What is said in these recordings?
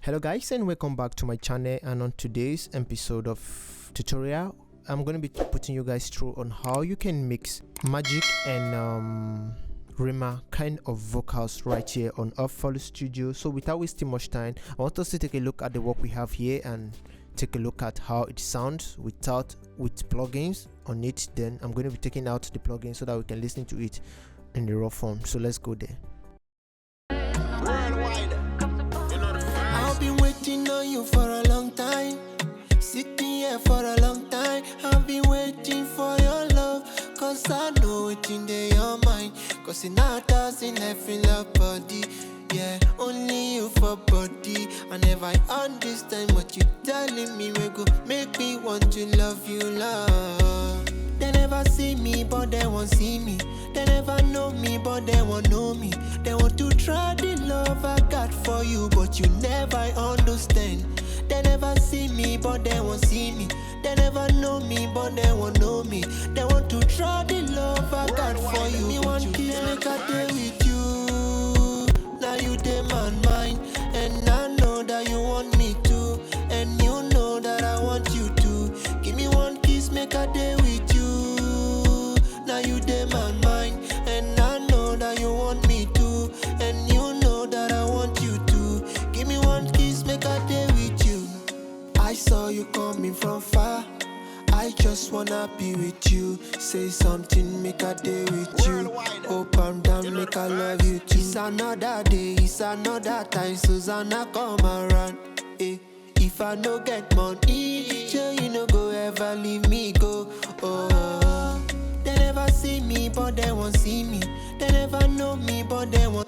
Hello guys, and welcome back to my channel. And on today's episode of tutorial, I'm going to be putting you guys through on how you can mix Magixx and Rema kind of vocals right here on FL Studio. So without wasting much time, I want us to take a look at the work we have here and take a look at how it sounds with plugins on it. Then I'm going to be taking out the plugin so that we can listen to it in the raw form. So let's go there. I've been waiting on you for a long time, sitting here for a long time. I've been waiting for your love, cause I know it in your mind. Cause in our thousand I feel love body, yeah, only you for body. I never understand what you telling me, we go make me want to love you, love. They never see me, but they won't see me. They never know me, but they won't know me. They want to try the love I got for you, but you never understand. They never see me, but they won't see me. They never know me, but they won't know me. They want to try the love I got for you. Me want kiss, make a day with you. Now you demand mine, and I know that you want me to, and you know that I want you to. Give me one kiss, make a day with you. Now you demand mine, and I know that you want me to, and you know that I want you to. Give me one kiss, make a day with you. I saw you coming from far, I just wanna be with you. Say something, make a day with you. Open down, make I love you too. It's another day, it's another time. Susanna come around, eh. If I no get money, sure you no go ever leave me go. Oh, they never see me, but they won't see me. They never know me, but they won't.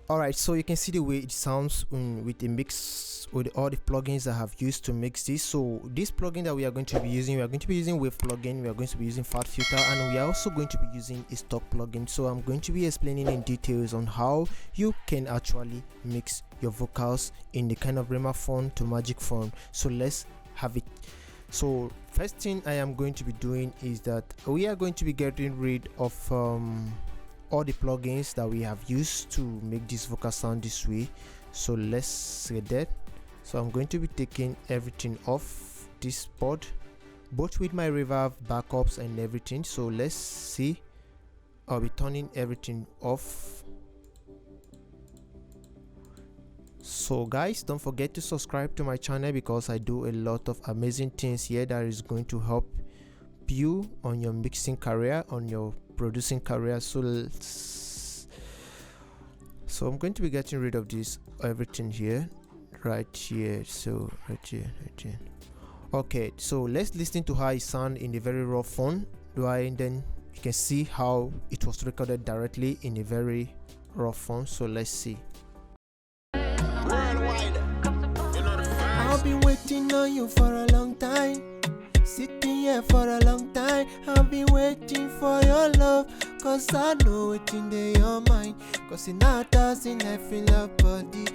Alright, so you can see the way it sounds with the mix, with all the plugins I have used to mix this. So this plugin that we are going to be using, Wave plugin, we are going to be using Fat Filter, and we are also going to be using a stock plugin. So I'm going to be explaining in details on how you can actually mix your vocals in the kind of Rema font to Magixx font. So let's have it. So first thing I am going to be doing is that we are going to be getting rid of all the plugins that we have used to make this vocal sound this way. So let's get that. So I'm going to be taking everything off this board, both with my reverb, backups and everything. So let's see. I'll be turning everything off. So guys, don't forget to subscribe to my channel because I do a lot of amazing things here that is going to help you on your mixing career, on your producing career. So I'm going to be getting rid of this everything here, right here. So right here. Okay, so let's listen to how it sounds in the very raw font, and then you can see how it was recorded directly in a very raw font. So let's see. I've been waiting on you for a long time, sitting here for a long time. I've been waiting for your love, cause I know it in your mind. Cause in our thousand I feel love body,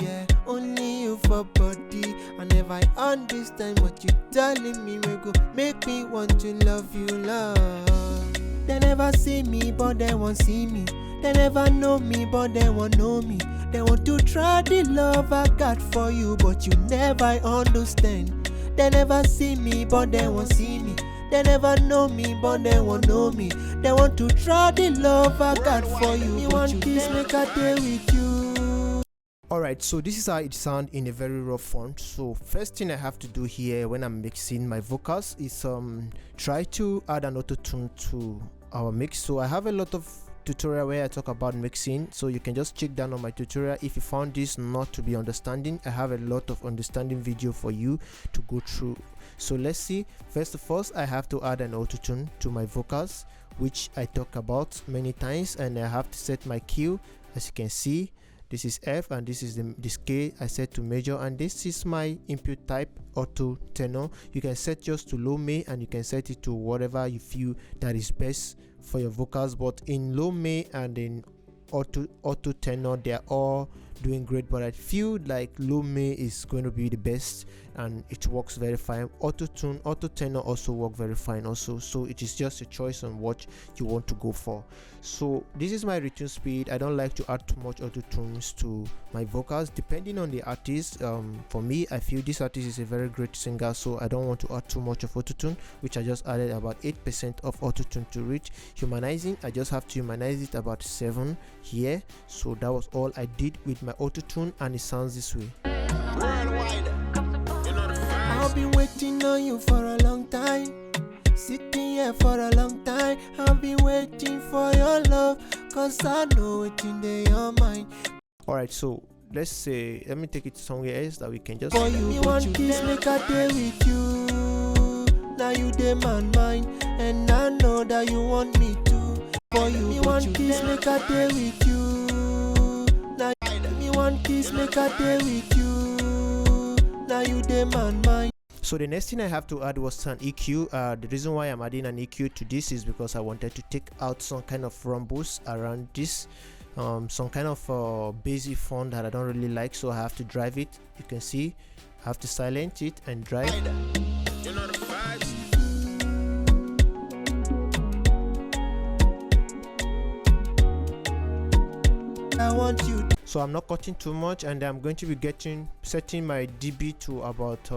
yeah, only you for body. I never understand what you telling me, we go make me want to love you, love. They never see me, but they won't see me. They never know me, but they won't know me. They want to try the love I got for you, but you never understand. They never see me, but they won't see me. They never know me, but they won't know me. They want to try the love I got for you. Me want kiss, make a day with you. Alright, so this is how it sounds in a very raw font. So first thing I have to do here when I'm mixing my vocals is try to add an auto-tune to our mix. So I have a lot of tutorial where I talk about mixing, so you can just check down on my tutorial. If you found this not to be understanding, I have a lot of understanding video for you to go through. So let's see. First of all, I have to add an auto-tune to my vocals, which I talk about many times, and I have to set my key. As you can see, this is F and this is this K I set to major, and this is my input type, auto tenor. You can set just to low may, and you can set it to whatever you feel that is best for your vocals, but in low may and in auto tenor, they are all doing great, but I feel like low Mi is going to be the best, and it works very fine. Autotune, auto tenor also work very fine also, so it is just a choice on what you want to go for. So this is my retune speed. I don't like to add too much autotunes to my vocals depending on the artist. For me, I feel this artist is a very great singer, so I don't want to add too much of autotune, which I just added about 8% of autotune to reach. Humanizing, I just have to humanize it about 7 here. So that was all I did with my autotune, and it sounds this way. Worldwide, I've been waiting on you for a long time. Sitting here for a long time. I've been waiting for your love, cause I know it in your mind. Alright, so let's say, let me take it somewhere else that we can just. For you, me one kiss, make a day with you. Now you demand mine, and I know that you want me to. For you, me one kiss, make a day with you. Now me one kiss, make a day with you. Now you demand mine. So the next thing I have to add was an EQ. The reason why I'm adding an EQ to this is because I wanted to take out some kind of rumbles around this, some kind of basic font that I don't really like, so I have to drive it. You can see I have to silence it and drive. You know the vibes. I want you. So I'm not cutting too much, and I'm going to be setting my dB to about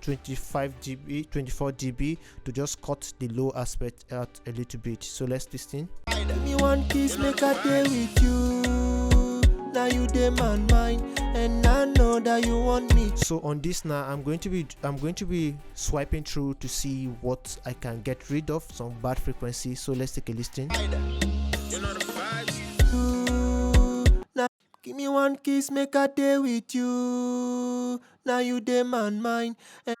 25 dB, 24 dB, to just cut the low aspect out a little bit. So let's listen. Me one kiss, make a day with you. Now you demand mine, and I know that you want me. So on this now, I'm going to be swiping through to see what I can get rid of, some bad frequency. So let's take a listen. You know the vibes. Now give me one kiss, make a day with you. Now you demand mine, and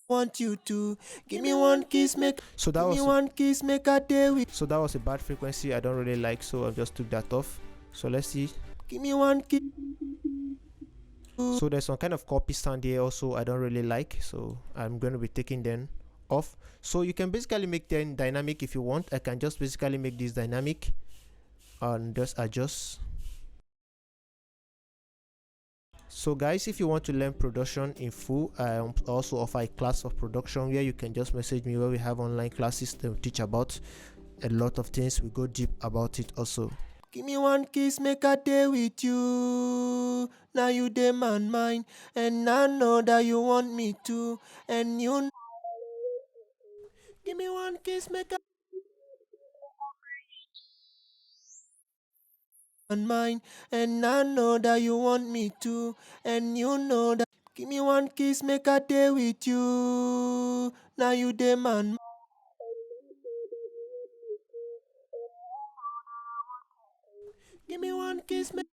I want you to give me one kiss, make. So that was one kiss, make a day with. So that was a bad frequency I don't really like, so I just took that off. So let's see. Give me one kiss. So there's some kind of copy sound here also I don't really like, so I'm going to be taking them off. So you can basically make them dynamic if you want. I can just basically make this dynamic and just adjust. So guys, if you want to learn production in full, I also offer a class of production where you can just message me, where we have online classes that will teach about a lot of things. We go deep about it also. Give me one kiss, make a day with you. Now you demand mine, and I know that you want me to, and you know. Give me one kiss, make a mine, and I know that you want me to, and you know that. Give me one kiss, make a day with you. Now you demand. Give me one kiss, make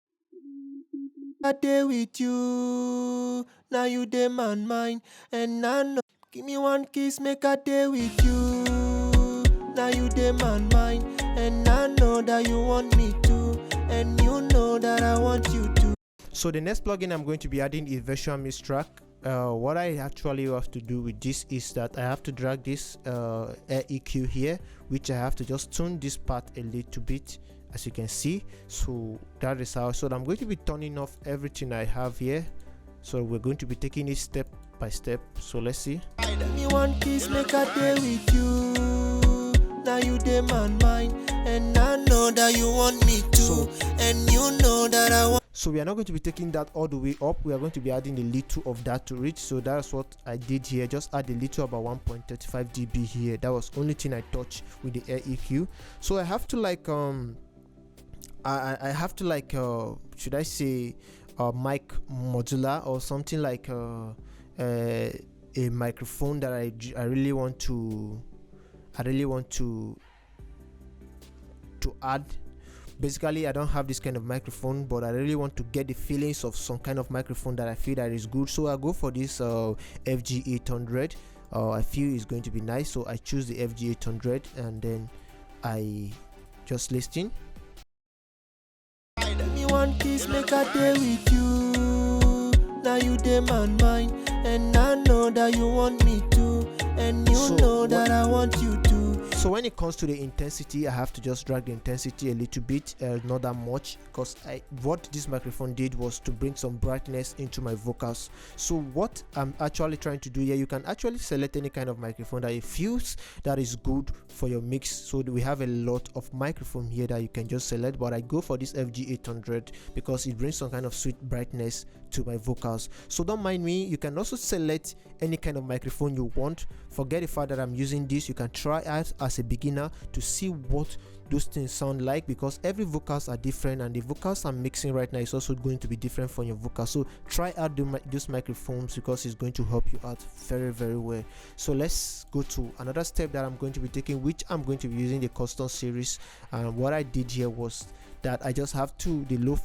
a day with you. Now you demand mine, and I know. Give me one kiss, make a day with you. Now you demand mine, and I know that you want me to, and you know that I want you to. So the next plugin I'm going to be adding is Virtual Mix Track. What I actually have to do with this is that I have to drag this air EQ here, which I have to just tune this part a little bit, as you can see. So that is how. So I'm going to be turning off everything I have here. So we're going to be taking it step by step. So let's see. Me one kiss, make a day with you. Now you demand mine, and I know that you want me to, and you know that I want. So we are not going to be taking that all the way up. We are going to be adding a little of that to reach. So that's what I did here. Just add a little, about 1.35 dB here. That was only thing I touched with the air EQ. So I have to like I have to like should I say mic modular or something like a microphone that I really want to add. Basically, I don't have this kind of microphone, but I really want to get the feelings of some kind of microphone that I feel that is good. So I go for this FG800. I feel it's going to be nice, so I choose the FG800, and then I just listen. Me one kiss, make a day with you. Now you demand mine, and I know that you want me to, and you know that I want you to. So when it comes to the intensity, I have to just drag the intensity a little bit, not that much, because what this microphone did was to bring some brightness into my vocals. So what I'm actually trying to do here, you can actually select any kind of microphone that it feels that is good for your mix. So we have a lot of microphone here that you can just select, but I go for this FG800 because it brings some kind of sweet brightness to my vocals. So don't mind me, you can also select any kind of microphone you want. Forget the fact that I'm using this. You can try out as a beginner to see what those things sound like, because every vocals are different, and the vocals I'm mixing right now is also going to be different from your vocals. So try out those microphones, because it's going to help you out very, very well. So let's go to another step that I'm going to be taking, which I'm going to be using the custom series. And what I did here was that I just have to the low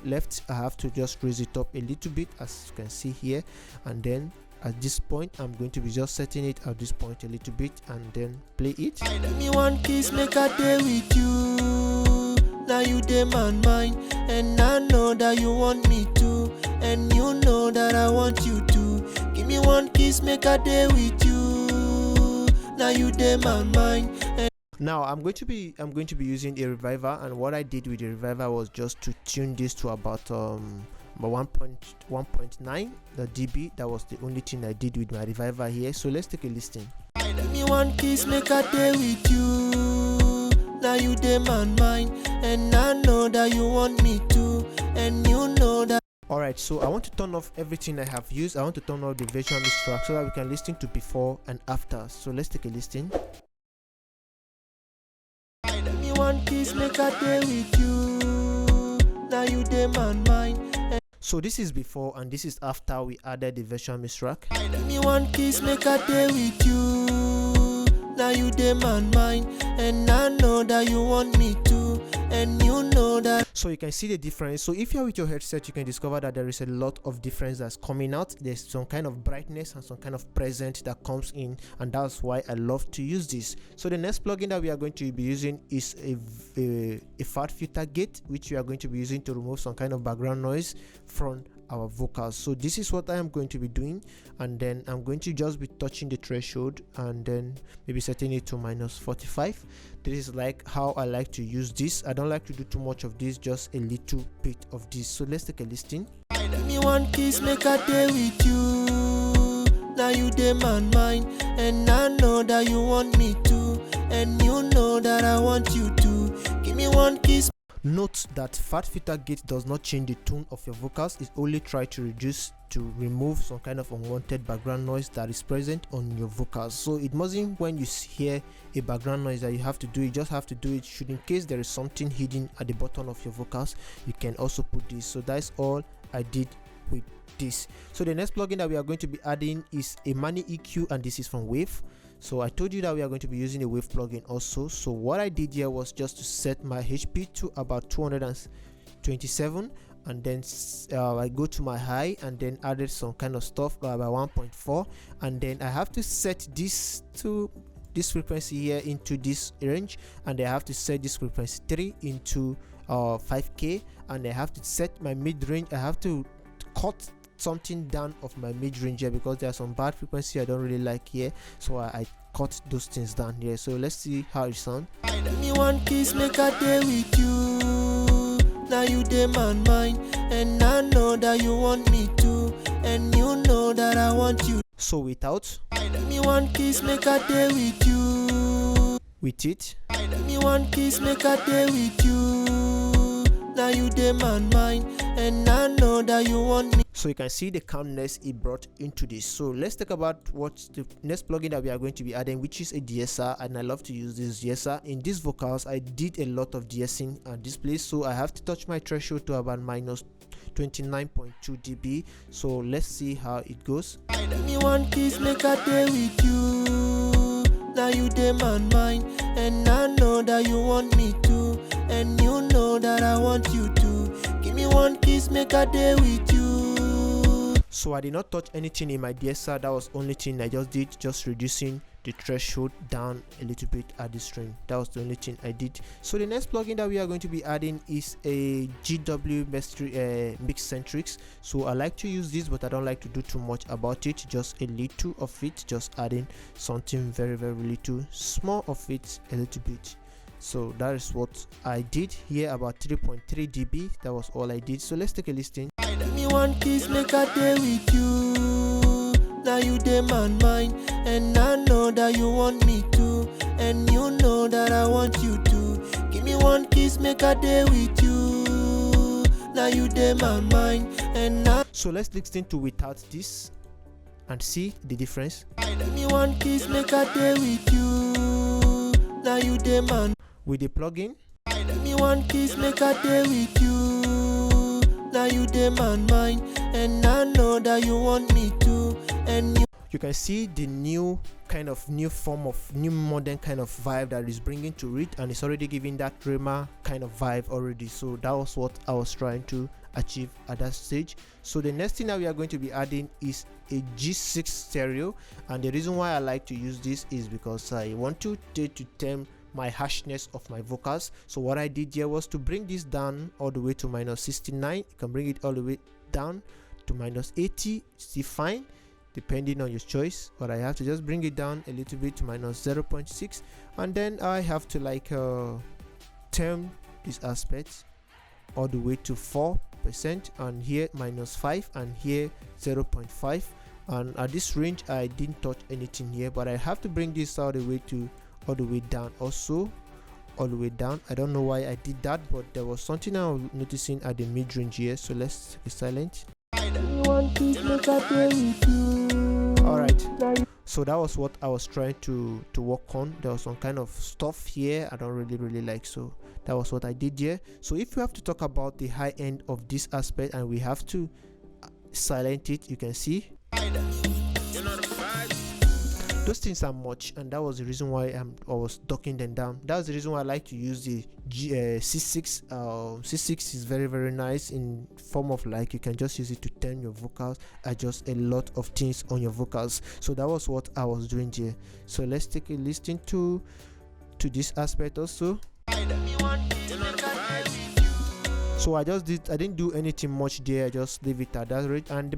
left, I have to just raise it up a little bit, as you can see here, and then at this point I'm going to be just setting it at this point a little bit, and then play it. Me one kiss make a day with you. Now you demand mine, and I know that you want me to, and you know that I want you to. Give me one kiss make a day with you. Now you demand mine. Now I'm going to be using a reviver, and what I did with the reviver was just to tune this to about 1.9 the dB. That was the only thing I did with my reviver here. So let's take a listen. Me one kiss make a day with you. Now you demand mine, and I know that you want me to, and you know that. Alright, so I want to turn off everything I have used. I want to turn off the virtual mix track so that we can listen to before and after. So let's take a listen. Me one kiss make a day with you. Now you demand mine. So this is before and this is after we added the virtual mix track. Me one kiss make a day with you. Now you demand mine, and I know that you want me to, and you know that. So you can see the difference. So if you're with your headset, you can discover that there is a lot of difference that's coming out. There's some kind of brightness and some kind of presence that comes in, and that's why I love to use this. So the next plugin that we are going to be using is a fat filter gate, which we are going to be using to remove some kind of background noise from our vocals. So this is what I am going to be doing, and then I'm going to just be touching the threshold and then maybe setting it to -45. This is like how I like to use this. I don't like to do too much of this, just a little bit of this. So let's take a listen. Me one kiss make a day with you. Now you demand mine, and I know that you want me to, and you know that I want you to. Give me one kiss. Note that fat filter gate does not change the tone of your vocals. It only tries to remove some kind of unwanted background noise that is present on your vocals. So it mustn't, when you hear a background noise, that you have to do it. You just have to do it. Should in case there is something hidden at the bottom of your vocals, you can also put this. So that's all I did with this. So the next plugin that we are going to be adding is a Mani EQ, and this is from Wave. So I told you that we are going to be using a Wave plugin also. So what I did here was just to set my HP to about 227, and then I go to my high and then added some kind of stuff by 1.4, and then I have to set this to this frequency here into this range, and I have to set this frequency 3 into 5k, and I have to set my mid-range. I have to cut something down of my mid-range here because there are some bad frequency I don't really like here, so I cut those things down here. So let's see how it sounds. Me one kiss make a day with you. Now you demand mine, and I know that you want me to, and you know that I want you. So without, me one kiss make a day with you. with it, me one kiss make a day with you. Now you demand mine, and I know that you want me. so you can see the calmness it brought into this. So let's talk about what's the next plugin that we are going to be adding, which is a de-esser, and I love to use this de-esser. In these vocals I did a lot of de-essing at this place, so I have to touch my threshold to about -29.2 dB. So let's see how it goes. Me one kiss make a day with you. Now you demand mine, and I know that you want me to, and you know that I want you to. Give me one kiss make a day with you. So I did not touch anything in my de-esser. That was only thing I just did, just reducing the threshold down a little bit at the string. That was the only thing I did. So the next plugin that we are going to be adding is a GW Mixcentrics. So I like to use this, but I don't like to do too much about it, just a little of it, just adding something very little, small of it, a little bit. So that is what I did here, about 3.3 dB. That was all I did. So let's take a listen. Me one kiss, make a day with you. Now you demand mine, and I know that you want me to, and you know that I want you to. Give me one kiss, make a day with you. Now you demand mine, and I. So let's listen to without this and see the difference. Give me one kiss, make a day with you. Now you demand. With the plugin. Give me one kiss, make a day with you. Now you demand mine, and I know that you want me to, and you can see the new form of new modern kind of vibe that is bringing to it, and it's already giving that Rema kind of vibe already. So that was what I was trying to achieve at that stage. So the next thing that we are going to be adding is a G6 stereo, and the reason why I like to use this is because I want to tame my harshness of my vocals. So what I did here was to bring this down all the way to -69. You can bring it all the way down to -80, still fine depending on your choice, but I have to just bring it down a little bit to -0.6, and then I have to like tame this aspect all the way to 4%, and here -5, and here 0.5, and at this range I didn't touch anything here, but I have to bring this all the way down, also all the way down. I don't know why I did that, but there was something I was noticing at the mid-range here. So let's be silent. Alright, so that was what I was trying to work on. There was some kind of stuff here I don't really like, so that was what I did here. So if we have to talk about the high end of this aspect and we have to silent it, you can see those things are much, and that was the reason why I was ducking them down. That was the reason why I like to use the C6. C6 is very nice in form of like you can just use it to turn your vocals, adjust a lot of things on your vocals. So that was what I was doing here. So let's take a listen to this aspect also. So I didn't do anything much there. I just leave it at that rate, and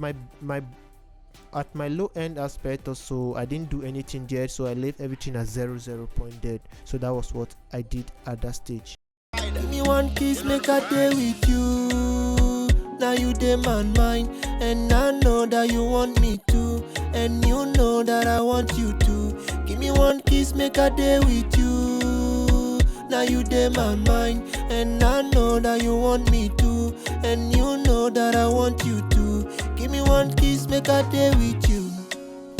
at my low end aspect also I didn't do anything there, so I left everything at 0 point dead. So that was what I did at that stage. Give me one kiss, make a day with you. Now you demand mine, and I know that you want me to, and you know that I want you to. Give me one kiss, make a day with you. Now you demand mine, and I know that you want me to, and you know that I want you to. Give me one kiss, make a day with you.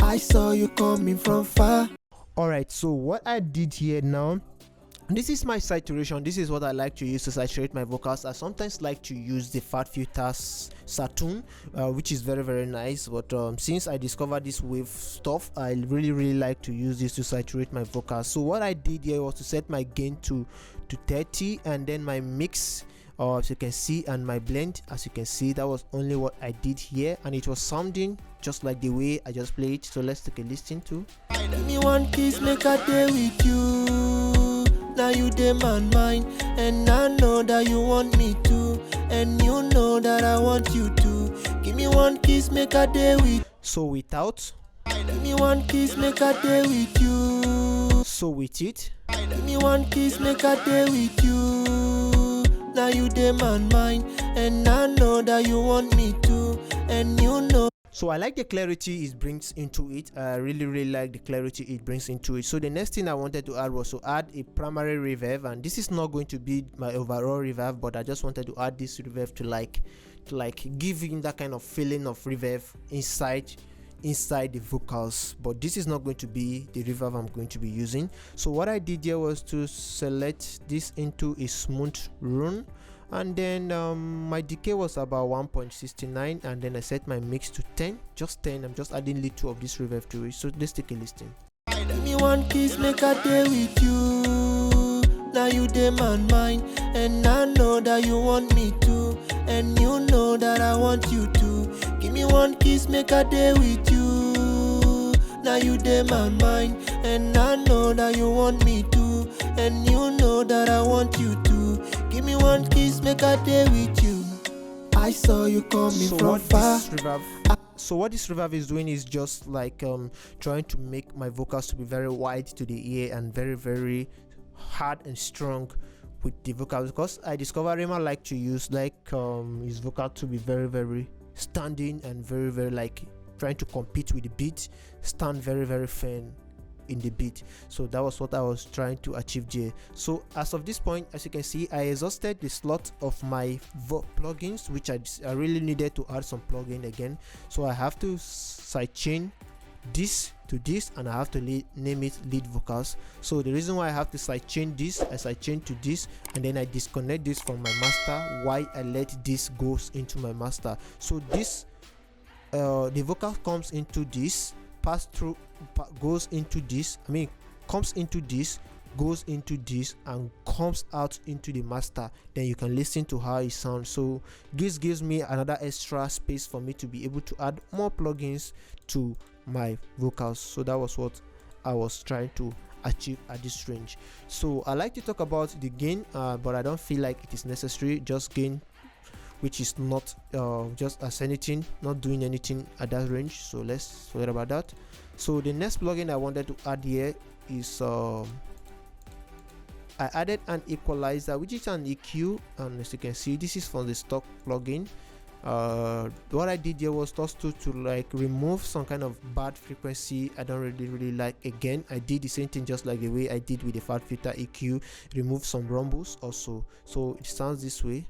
I saw you coming from far. Alright, so what I did here now, this is my saturation. This is what I like to use to saturate my vocals. I sometimes like to use the fat filters Autotune, which is very nice, but since I discovered this wave stuff, I really like to use this to saturate my vocals. So what I did here was to set my gain to 30, and then my mix, as you can see, and my blend, as you can see, that was only what I did here, and it was sounding just like the way I just played. So let's take a listen to. Give me one kiss, make a day with you. Now you demand mine, and I know that you want me to, and you know that I want you to. Give me one kiss, make a day with. So without. Give me one kiss, make a day with you. So with it. Give me one kiss, make a day with you. Now you demand mine, and I know that you want me to, and you know. So I like the clarity it brings into it. I really like the clarity it brings into it. So the next thing I wanted to add was to add a primary reverb, and this is not going to be my overall reverb, but I just wanted to add this reverb to like giving that kind of feeling of reverb inside the vocals. But this is not going to be the reverb I'm going to be using. So what I did here was to select this into a smooth run, and then my decay was about 1.69, and then I set my mix to 10, just 10. I'm just adding little of this reverb to it. So let's take a listen. Give me one kiss, make a day with you. Now you demand mine, and I know that you want me to, and you know that I want you to. Give me one kiss, make a day with you. Now you dey my mind, and I know that you want me to, and you know that I want you to. Give me one kiss, make a day with you. I saw you coming from far. So what this reverb is doing is just like trying to make my vocals to be very wide to the ear and very, very hard and strong with the vocals, because I discovered Rema like to use his vocal to be very, very standing and very, very like trying to compete with the beat, stand very, very firm in the beat. So that was what I was trying to achieve there. So as of this point, as you can see, I exhausted the slot of my plugins, which I really needed to add some plugin again. So I have to sidechain this to this, and I have to name it lead vocals. So the reason why I have to sidechain this, I sidechain to this, and then I disconnect this from my master while I let this goes into my master. So this the vocal comes into this, goes into this, comes into this, goes into this, and comes out into the master. Then you can listen to how it sounds. So this gives me another extra space for me to be able to add more plugins to my vocals. So that was what I was trying to achieve at this range. So I like to talk about the gain, but I don't feel like it is necessary. Just gain, which is not just as anything, not doing anything at that range. So let's forget about that. So the next plugin I wanted to add here is I added an equalizer, which is an EQ, and as you can see, this is from the stock plugin. What I did here was just to like remove some kind of bad frequency I don't really like. Again, I did the same thing just like the way I did with the fat filter EQ, remove some rumbles also. So it sounds this way.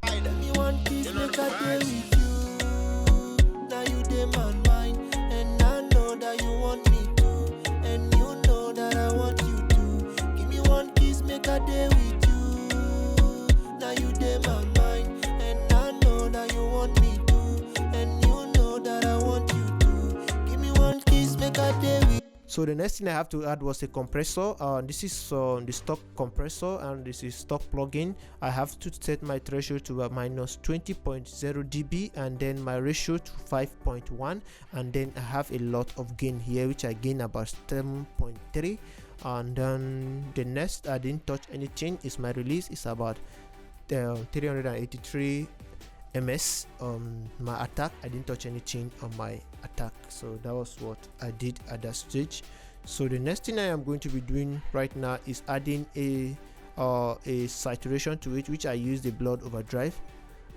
So the next thing I have to add was a compressor. This is the stock compressor, and this is stock plugin. I have to set my threshold to minus 20.0 dB, and then my ratio to 5.1, and then I have a lot of gain here, which I gain about 7.3. And then the next, I didn't touch anything, is my release. It's about 383 ms. My attack, I didn't touch anything on my attack. So that was what I did at that stage. So the next thing I am going to be doing right now is adding a saturation to it, which I use the blood overdrive.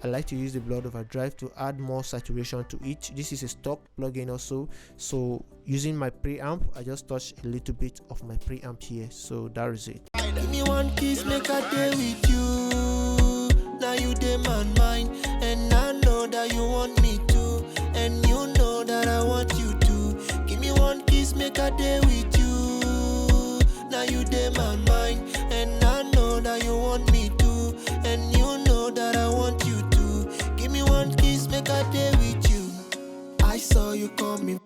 I like to use the blood overdrive to add more saturation to it. This is a stock plugin also. So using my preamp, I just touch a little bit of my preamp here. So that is it. Give me one kiss, make a day with you. Now you dey my mind, and I know that you want me to, and you know that I want you to. Give me one kiss, make a day with you. Now you dey my mind, and I know that you want me to, and you know that I want you to. Give me one kiss, make a day with you. I saw you coming.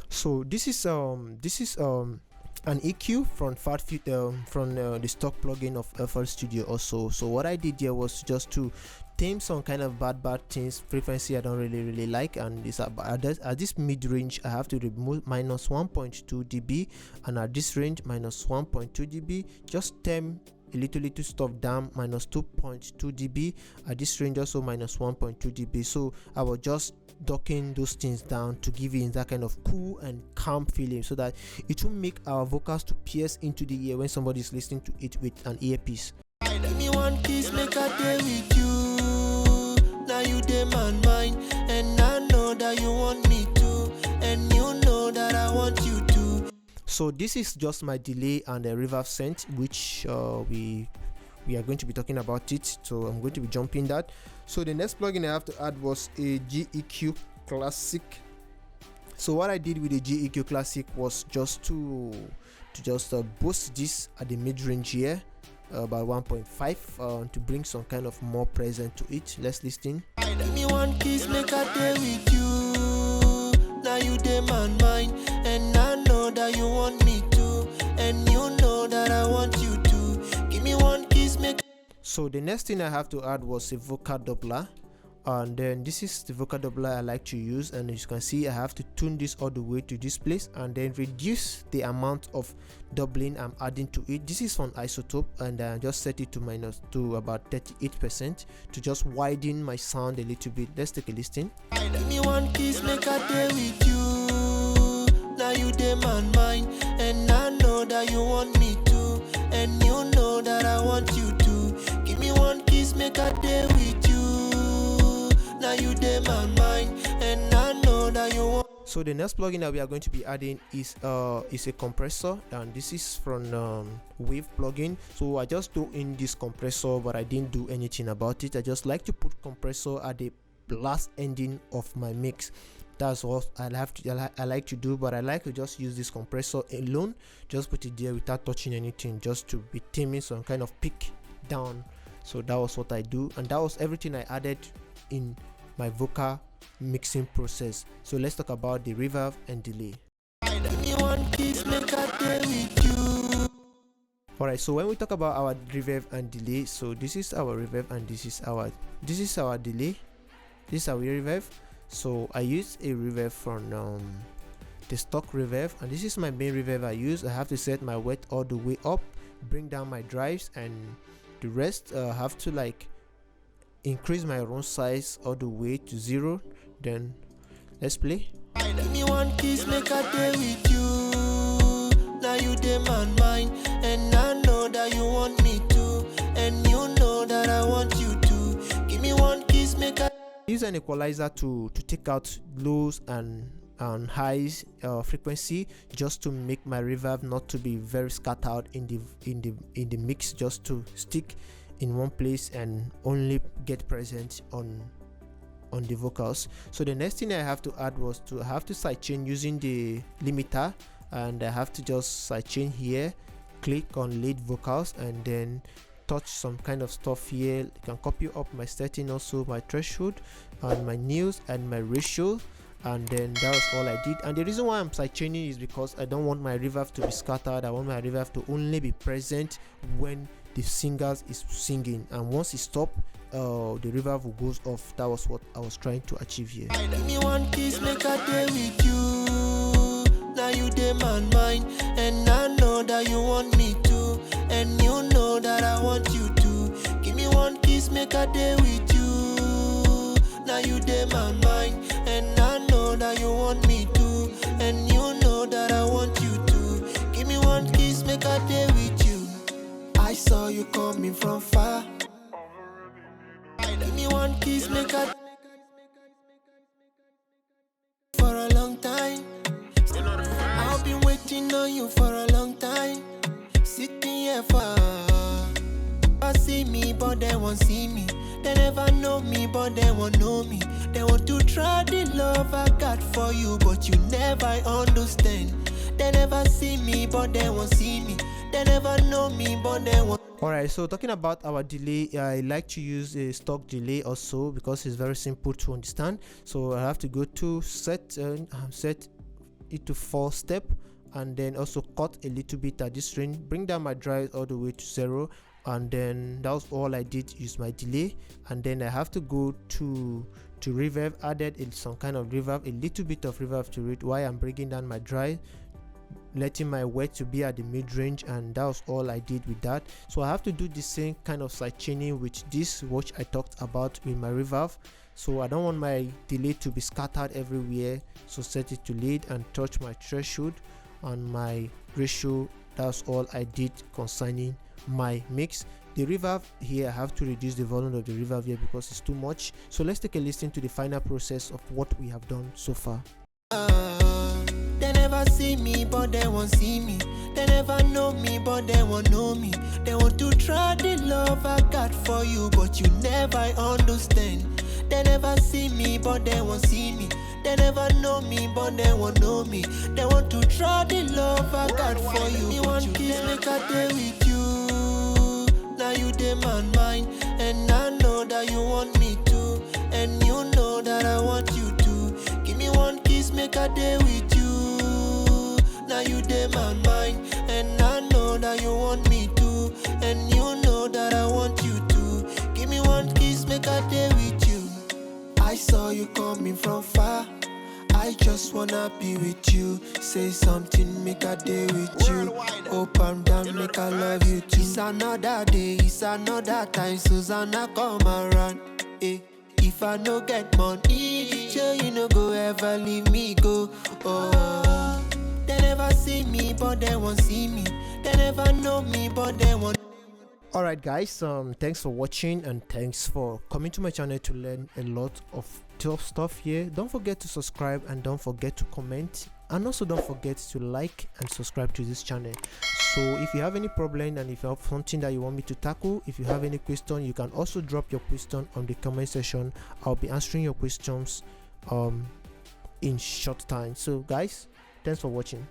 So this is an EQ from the stock plugin of FL Studio also. So what I did here was just to tame some kind of bad things, frequency I don't really like, and this at this mid range I have to remove minus 1.2 dB, and at this range minus 1.2 dB. Just tame a little stuff down, minus 2.2 dB. At this range also minus 1.2 dB. So I was just docking those things down to give it that kind of cool and calm feeling, so that it will make our vocals to pierce into the ear when somebody is listening to it with an earpiece. Give me one kiss, make a day with you. Now you dey my mind, and I know that you want me to, and you know that I want you to. So this is just my delay and the reverb scent, which we are going to be talking about it. So I'm going to be jumping that. So the next plugin I have to add was a GEQ Classic. So what I did with the GEQ Classic was just to boost this at the mid range here by 1.5 to bring some kind of more presence to it. Let's listen. Give me one kiss, make a day with you. Now you dey my mind, and I know that you want me to, and you know that I want you to. Give me one kiss, make. So the next thing I have to add was a vocal doubler. And then this is the vocal doubler I like to use, and as you can see I have to tune this all the way to this place and then reduce the amount of doubling I'm adding to it. This is from Isotope, and I just set it to about 38% to just widen my sound a little bit. Let's take a listen. Give me one kiss, make a day with you. Now you demand mine, and I know that you want me to, and you know that I want you to. Give me one kiss, make a day with you. Now you demand mine, and I know that you want. So the next plugin that we are going to be adding is a compressor, and this is from Wave plugin. So I just threw in this compressor, but I didn't do anything about it. I just like to put compressor at the last ending of my mix. That's what I like to do, but I like to just use this compressor alone, just put it there without touching anything, just to be timing some kind of peak down. So that was what I do, and that was everything I added in my vocal mixing process. So let's talk about the reverb and delay. Alright, so when we talk about our reverb and delay, so this is our reverb and this is our delay. This is our reverb. So I use a reverb from the stock reverb, and this is my main reverb I use. I have to set my weight all the way up, bring down my drives, and the rest have to like increase my room size all the way to 0. Then let's play. Give me one kiss, make a day with you. Now you demand mine, and I know that you want me to, and you know that I want you to. Give me one kiss, make a. Use an equalizer to take out lows and highs frequency, just to make my reverb not to be very scattered in the mix, just to stick in one place and only get present on the vocals. So the next thing I have to add was to have to sidechain using the limiter, and I have to just sidechain here, click on lead vocals, and then touch some kind of stuff here. You can copy up my setting, also my threshold and my nils and my ratio, and then that was all I did. And the reason why I'm sidechaining is because I don't want my reverb to be scattered. I want my reverb to only be present when the singer is singing, and once it stops, the reverb goes off. That was what I was trying to achieve here. Give me one kiss, make a day with you. Now you demand mine, and I know that you want me to, and you know that I want you to. Give me one kiss, make a day with you. Now you demand mine, and I know that you want me to, and you know that I want you to. Give me one kiss, make a day with you. I saw you coming from far. Give me one kiss, make a. For a long time, I've been waiting on you for a long time. Sitting here for. See me, but they won't see me. They never know me, but they won't know me. They want to try the love I got for you, but you never understand. They never see me, but they won't see me. They never know me, but they won't. Alright, so talking about our delay, I like to use a stock delay also because it's very simple to understand. So I have to go to set it to 4 step, and then also cut a little bit at this range, bring down my drive all the way to 0, and then that was all I did, use my delay. And then I have to go to reverb, added some kind of reverb, a little bit of reverb to it while I'm bringing down my drive, letting my weight to be at the mid-range, and that was all I did with that. So I have to do the same kind of side chaining with this watch I talked about with my reverb. So I don't want my delay to be scattered everywhere, so set it to lead and touch my threshold and my ratio. That's all I did concerning my mix. The reverb here, I have to reduce the volume of the reverb here because it's too much. So let's take a listen to the final process of what we have done so far. They never see me, but they won't see me. They never know me, but they won't know me. They want to try the love I got for you, but you never understand. They never see me, but they won't see me. They never know me, but they won't know me. They want to try the love I got for you. You want kiss, make a day with you. Now you demand mine, and I know that you want me to, and you know that I want you to. Give me one kiss, make a day with you. Now you demand mine, and I know that you want me to, and you know that I want you to. Give me one kiss, make a day with you. you coming from far. I just wanna be with you. Say something, make a day with you. Up and down, make I love you too. It's another day, it's another time. Susanna come around. If I no get money, sure you no go ever leave me go. Oh, they never see me, but they won't see me. They never know me, but they won't. Alright guys, thanks for watching and thanks for coming to my channel to learn a lot of tough stuff here. Don't forget to subscribe and don't forget to comment, and also don't forget to like and subscribe to this channel. So if you have any problem and if you have something that you want me to tackle, if you have any question, you can also drop your question on the comment section. I'll be answering your questions in short time. So guys, thanks for watching.